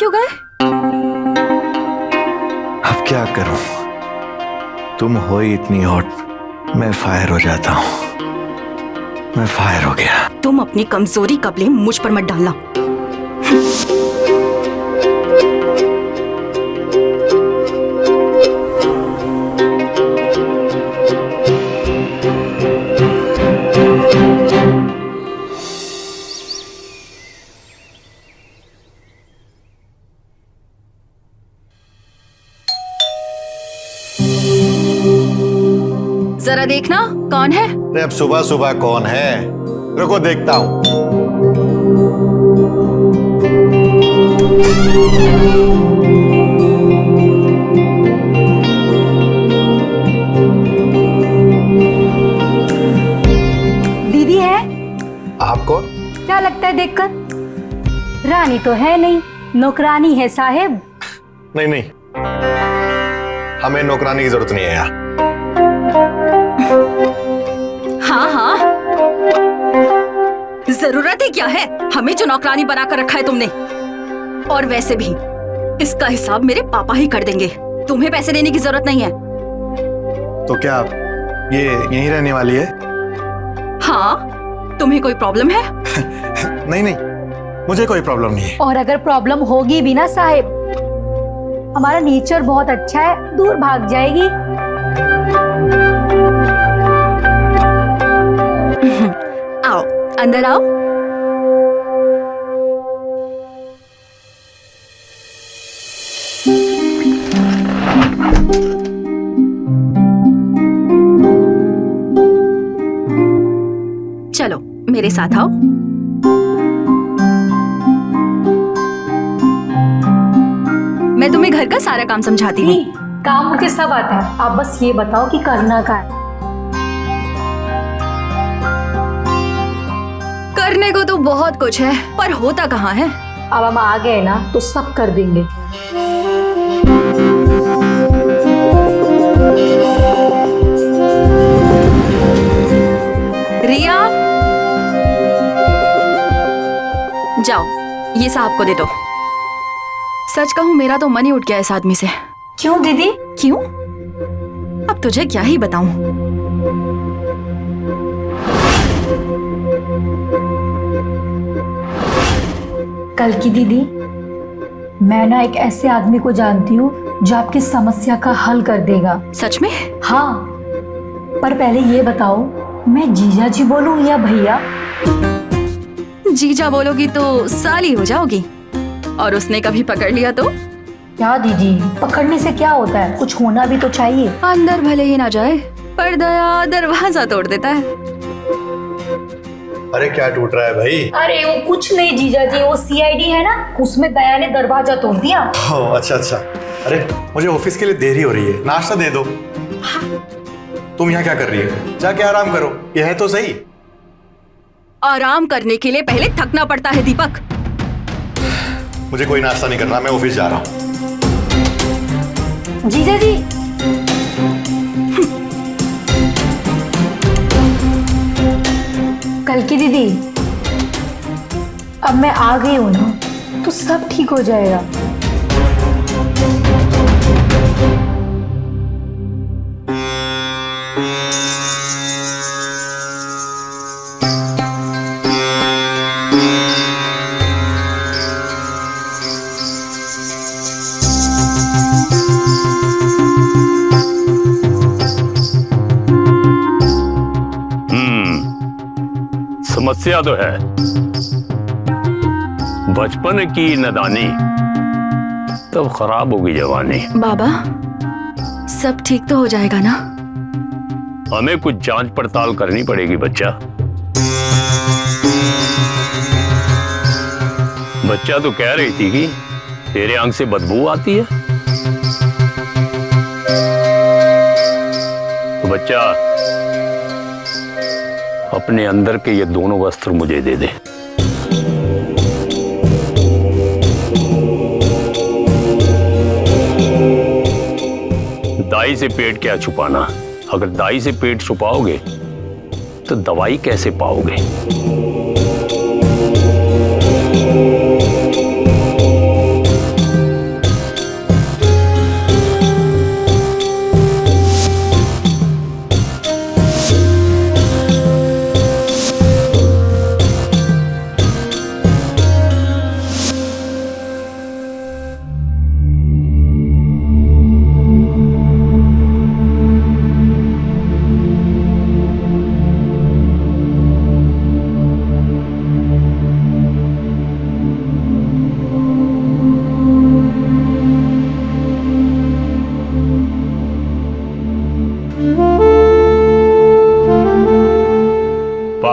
क्यों गए? अब क्या करूं, तुम हो ही इतनी हॉट, मैं फायर हो जाता हूं। मैं फायर हो गया। तुम अपनी कमजोरी का ब्लेम मुझ पर मत डालना। जरा देखना कौन है। अरे अब सुबह सुबह कौन है, रुको देखता हूं। दीदी है? आपको क्या लगता है देखकर? रानी तो है नहीं, नौकरानी है साहेब। नहीं नहीं, हमें नौकरानी की जरूरत नहीं है यहाँ। हाँ हाँ, जरूरत ही क्या है, हमें जो नौकरानी बनाकर रखा है तुमने। और वैसे भी इसका हिसाब मेरे पापा ही कर देंगे, तुम्हें पैसे देने की जरूरत नहीं है। तो क्या ये यहीं रहने वाली है? हाँ, तुम्हें कोई प्रॉब्लम है? नहीं नहीं, मुझे कोई प्रॉब्लम नहीं है। और अगर प्रॉब्लम होगी भी ना साहेब, हमारा नेचर बहुत अच्छा है, दूर भाग जाएगी। आओ अंदर आओ। चलो मेरे साथ आओ। मैं तुम्हें घर का सारा काम समझाती हूँ। काम मुझे सब आता है, आप बस ये बताओ कि करना क्या है। करने को तो बहुत कुछ है, पर होता कहाँ है। अब हम आ गए ना तो सब कर देंगे। रिया, जाओ ये साहब को दे दो। सच कहूँ मेरा तो मन ही उठ गया इस आदमी से। क्यों दीदी? क्यों? अब तुझे क्या ही बताऊं। कल की दीदी, मैं ना एक ऐसे आदमी को जानती हूँ जो आपकी समस्या का हल कर देगा। सच में? हाँ, पर पहले ये बताओ, मैं जीजा जी बोलूं या भैया? जीजा बोलोगी तो साली हो जाओगी, और उसने कभी पकड़ लिया तो? क्या दीदी, पकड़ने से क्या होता है, कुछ होना भी तो चाहिए। अंदर भले ही ना जाए, पर दया दरवाजा तोड़ देता है। अरे क्या टूट रहा है भाई? अरे वो कुछ नहीं जीजा जी, वो सीआईडी है ना, उसमें दया ने दरवाजा तोड़ दिया। ओह अच्छा अच्छा। अरे मुझे ऑफिस के लिए देरी हो रही है, नाश्ता दे दो। तुम यहाँ क्या कर रही हो? जाके आराम करो, ये है तो सही। आराम करने के लिए पहले थकना पड़ता है दीपक। मुझे कोई नाश्ता नहीं करना, मैं ऑफिस जा रहा हूँ। जीजा जी, कल की दीदी, अब मैं आ गई हूं ना तो सब ठीक हो जाएगा। समस्या तो है, बचपन की नादानी, तब खराब होगी जवानी। बाबा, सब ठीक तो हो जाएगा ना? हमें कुछ जांच पड़ताल करनी पड़ेगी बच्चा। बच्चा तो कह रही थी कि तेरे आंख से बदबू आती है। तो बच्चा, अपने अंदर के ये दोनों वस्त्र मुझे दे दे। दाई से पेट क्या छुपाना, अगर दाई से पेट छुपाओगे तो दवाई कैसे पाओगे?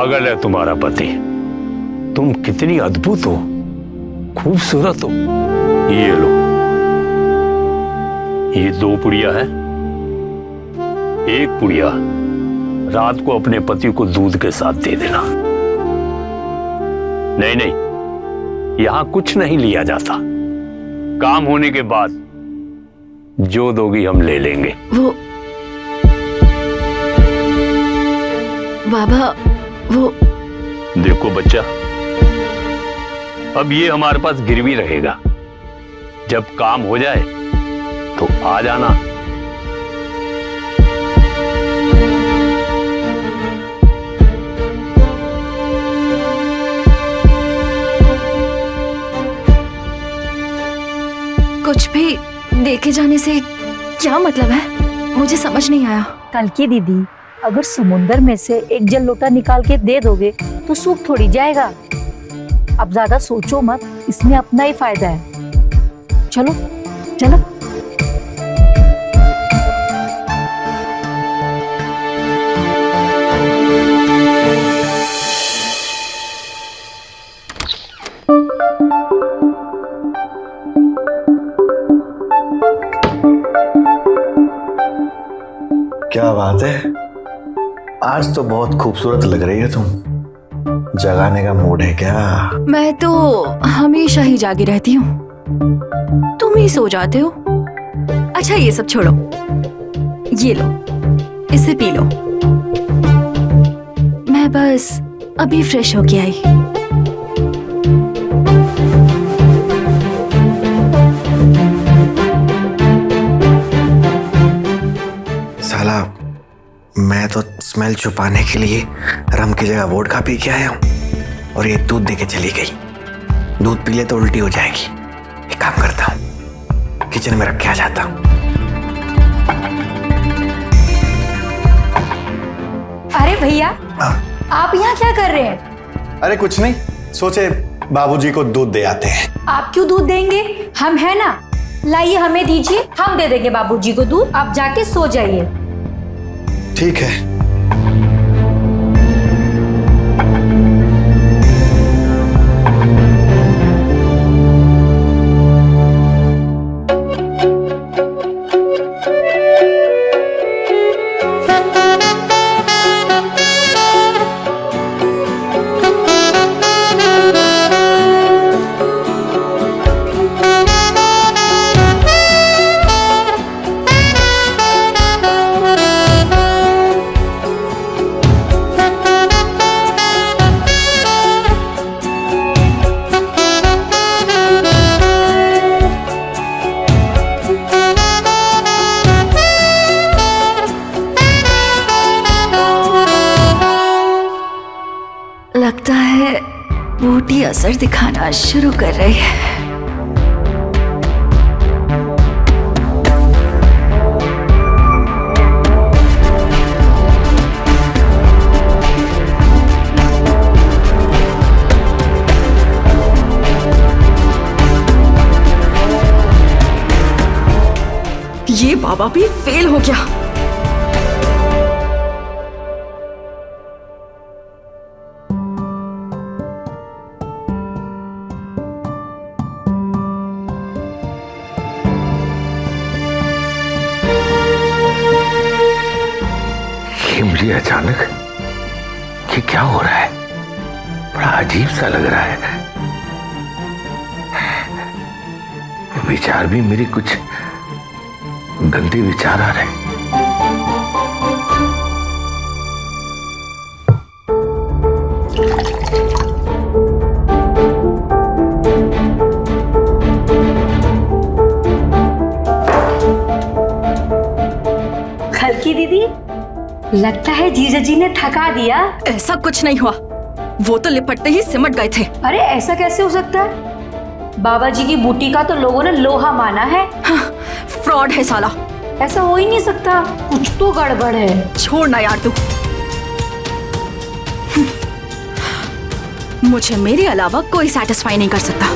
पागल है तुम्हारा पति। तुम कितनी अद्भुत हो, खूबसूरत हो। ये लो, ये 2 पुड़िया है। एक पुड़िया रात को अपने पति को दूध के साथ दे देना। नहीं नहीं, यहां कुछ नहीं लिया जाता। काम होने के बाद जो दोगी हम ले लेंगे। वो बाबा, वो देखो बच्चा, अब ये हमारे पास गिरवी रहेगा। जब काम हो जाए तो आ जाना। कुछ भी देखे जाने से क्या मतलब है, मुझे समझ नहीं आया। कल की दीदी, अगर समुंदर में से एक जल लोटा निकाल के दे दोगे तो सूख थोड़ी जाएगा। अब ज्यादा सोचो मत, इसमें अपना ही फायदा है। चलो चलो। क्या बात है, आज तो बहुत खूबसूरत लग रही है तुम। जगाने का मूड है क्या? मैं तो हमेशा ही जागी रहती हूँ, तुम ही सो जाते हो। अच्छा ये सब छोड़ो, ये लो, इसे पी लो। मैं बस अभी फ्रेश होके आई। साला, मैं तो स्मेल छुपाने के लिए रम की जगह वोडका पी के आया हूँ और ये दूध दे के चली गई। दूध पी ले तो उल्टी हो जाएगी। एक काम करता हूँ, किचन में रख के आ जाता हूँ। अरे भैया, हाँ। आप यहाँ क्या कर रहे हैं? अरे कुछ नहीं, सोचे बाबूजी को दूध दे आते हैं। आप क्यों दूध देंगे? हम है ना, लाइए हमें दीजिए, हम दे देंगे बाबूजी को दूध। आप जाके सो जाइए। ठीक है। लगता है बूटी असर दिखाना शुरू कर रही है। ये बाबा भी फेल हो गया। ये मुझे अचानक ये क्या हो रहा है? बड़ा अजीब सा लग रहा है। विचार भी मेरी कुछ गंदे विचार आ रहे हैं। खलकी दीदी, लगता है जीजा जी ने थका दिया। ऐसा कुछ नहीं हुआ, वो तो लिपटते ही सिमट गए थे। अरे ऐसा कैसे हो सकता है? बाबा जी की बूटी का तो लोगों ने लोहा माना है। हाँ, फ्रॉड है साला। ऐसा हो ही नहीं सकता, कुछ तो गड़बड़ है। छोड़ ना यार तू। मुझे मेरे अलावा कोई सेटिस्फाई नहीं कर सकता।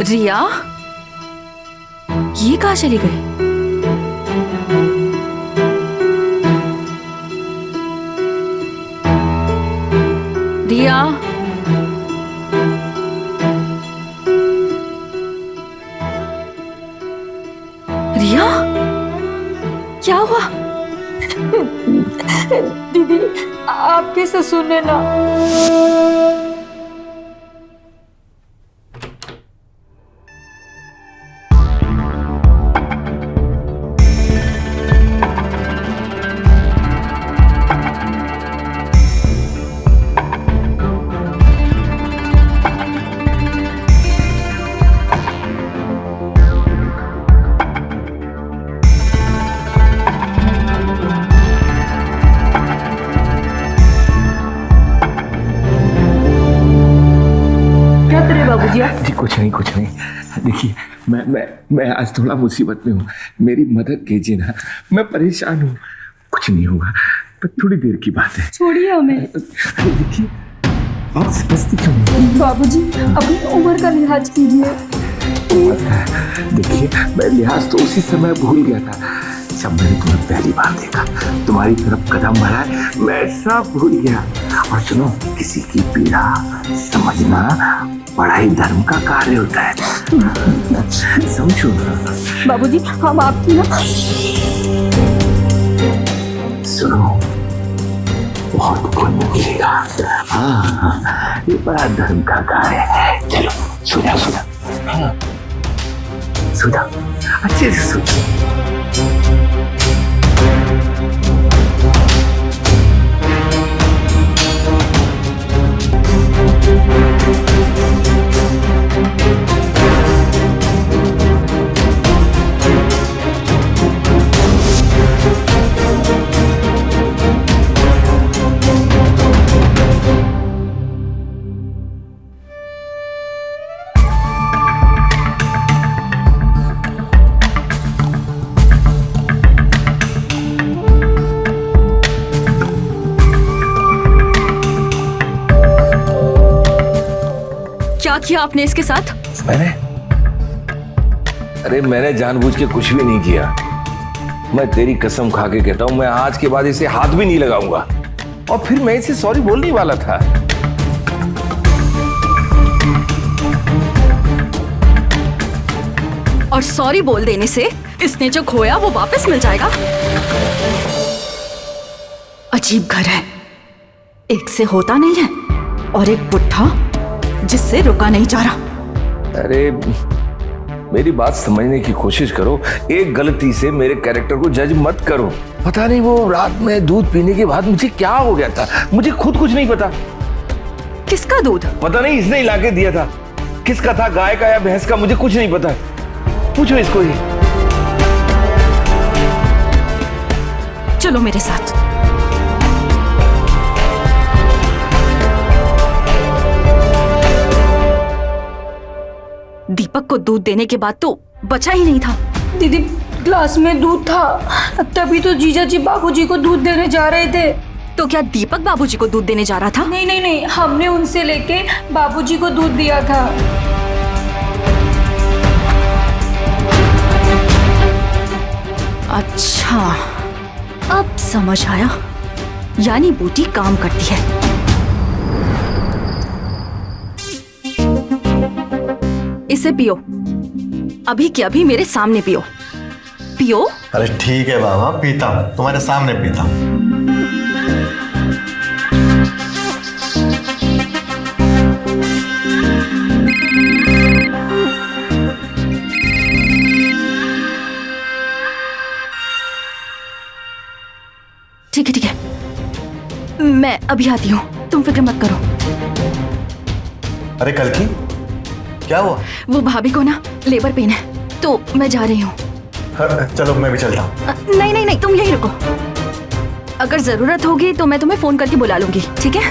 रिया, ये कहाँ चली गई? रिया, रिया, क्या हुआ? दीदी आप कैसे सुने ना। जी कुछ नहीं। देखिए मैं आज थोड़ा मुसीबत में हूँ, मेरी मदद कीजिए ना, मैं परेशान हूँ। कुछ नहीं होगा, पर थोड़ी देर की बात है। छोड़िए हमें। अरे देखिए, आप समझती क्यों नहीं? बाबूजी अपनी उम्र का लिहाज कीजिए। देखिए मैं लिहाज तो उसी समय भूल गया था जब मैंने तुम्हें पहली बार देखा, तुम्हारी तरफ कदम बढ़ाए, मैं सब भूल गया। और सुनो, किसी की पीड़ा समझना बड़ा ही धर्म का कार्य होता है। समझो बाबूजी हम आपकी ना। सुनो, बहुत पुण्य मिलेगा। हाँ, ये बड़ा धर्म का कार्य है। चलो सो जाओ। हाँ, सो जाओ, अच्छे से सो जाओ। क्या किया आपने इसके साथ? मैंने जानबूझ के कुछ भी नहीं किया। मैं तेरी कसम खा के कहता हूं, मैं आज के बाद इसे हाथ भी नहीं लगाऊंगा। और फिर मैं इसे सॉरी बोलने वाला था। और सॉरी बोल देने से इसने जो खोया वो वापस मिल जाएगा? अजीब घर है, एक से होता नहीं है और एक पुट्ठा जिससे रुका नहीं जा रहा। अरे मेरी बात समझने की कोशिश करो। एक गलती से मेरे कैरेक्टर को जज मत करो। पता नहीं वो रात में दूध पीने के बाद मुझे क्या हो गया था, मुझे खुद कुछ नहीं पता। किसका दूध? पता नहीं, इसने ला के दिया था। किसका था, गाय का या भैंस का, मुझे कुछ नहीं पता। पूछो इसको ही। चलो मेरे साथ। दीपक को दूध देने के बाद तो बचा ही नहीं था। दीदी ग्लास में दूध था, तभी तो जीजा जी बाबूजी को दूध देने जा रहे थे। तो क्या दीपक बाबूजी को दूध देने जा रहा था? नहीं, हमने उनसे लेके बाबूजी को दूध दिया था। अच्छा, अब समझ आया। यानी बूटी काम करती है। इसे पियो, अभी के अभी मेरे सामने पियो। पियो। अरे ठीक है बाबा, पीता हूँ, तुम्हारे सामने पीता हूँ। ठीक है, मैं अभी आती हूँ, तुम फिक्र मत करो। अरे कल की क्या हुआ? वो भाभी को ना लेबर पेन है, तो मैं जा रही हूँ। चलो मैं भी चलता हूँ। नहीं, तुम यहीं रुको। अगर जरूरत होगी तो मैं तुम्हें फोन करके बुला लूंगी, ठीक है?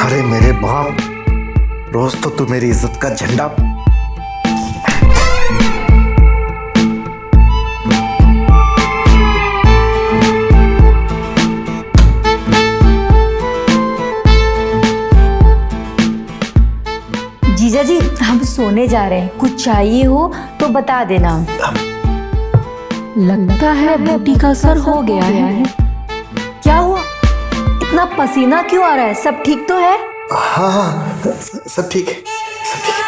अरे मेरे बाप, रोज तो तू मेरी इज्जत का झंडा। जीजा जी हम सोने जा रहे हैं, कुछ चाहिए हो तो बता देना। लगता है बूटी का असर हो गया है। क्या हुआ, इतना पसीना क्यों आ रहा है? सब ठीक तो है? हाँ हाँ सब ठीक है, सब ठीक है।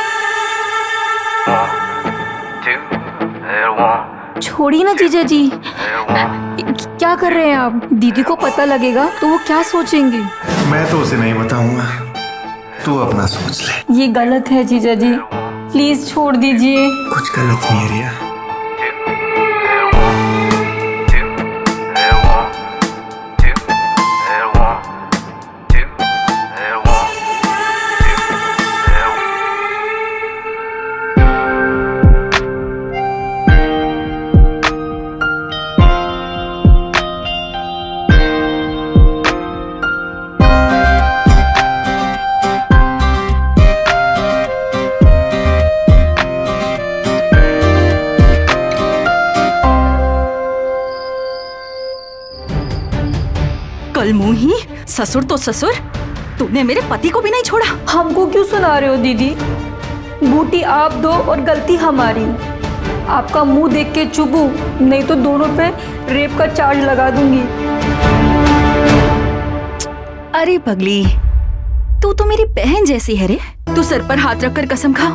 छोड़ी ना जीजा जी, क्या कर रहे हैं आप? दीदी को पता लगेगा तो वो क्या सोचेंगी? मैं तो उसे नहीं बताऊंगा, तू अपना सोच ले। ये गलत है जीजा जी, प्लीज छोड़ दीजिए। कुछ गलत नहीं है रिया। कल मुंही, ससुर तो ससुर, तूने मेरे पति को भी नहीं छोड़ा। हमको क्यों सुना रहे हो दीदी? बूटी आप दो और गलती हमारी। आपका मुंह देख के चुभू, नहीं तो दोनों पे रेप का चार्ज लगा दूंगी। अरे पगली, तू तो मेरी बहन जैसी है रे। तू सर पर हाथ रखकर कसम खा,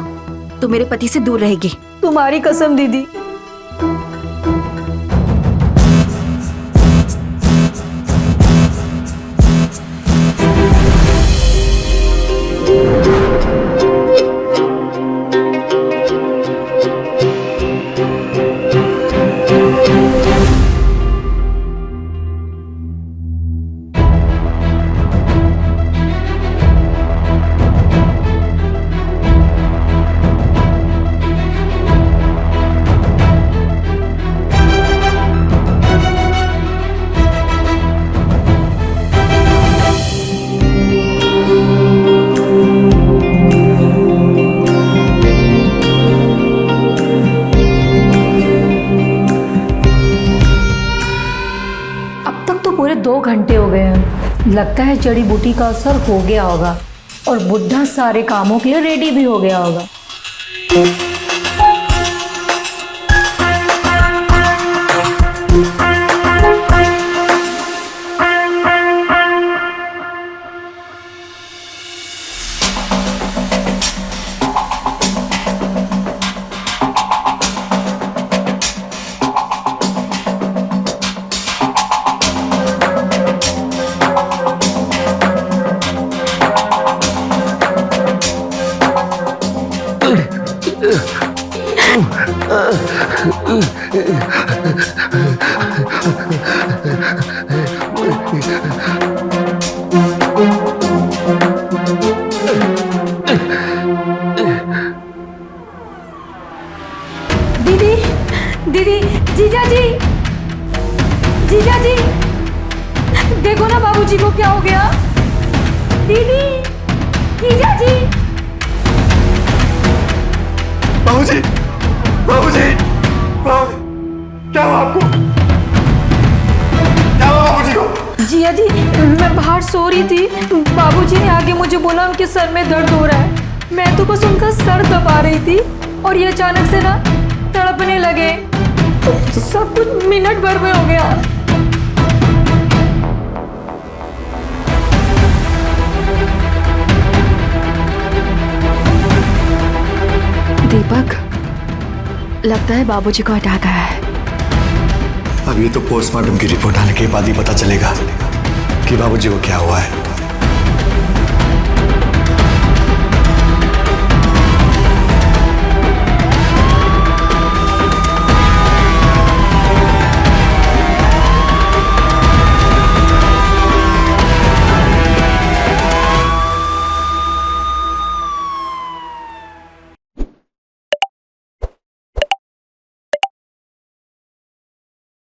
तू मेरे पति से दूर रहेगी। तुम्हारी कसम दीदी। पूरे 2 घंटे हो गए हैं। लगता है जड़ी बूटी का असर हो गया होगा और बुढ़ा सारे कामों के लिए रेडी भी हो गया होगा। दीदी, दीदी, जीजा जी, जीजा जी, देखो ना बाबूजी को क्या हो गया। दीदी, जीजा जी। बाबूजी, बाबूजी, बाबूजी, क्या हुआ आपको? क्या हुआ बाबूजी को? जिया जी, मैं बाहर सो रही थी, बाबूजी ने आगे मुझे बोला उनके सर में दर्द हो रहा है। मैं तो बस उनका सर दबा रही थी और ये अचानक से ना तड़पने लगे। सब कुछ मिनट भर में हो गया। दीपक, लगता है बाबूजी को अटैक आया है। अब ये तो पोस्टमार्टम की रिपोर्ट आने के बाद ही पता चलेगा कि बाबूजी को क्या हुआ है।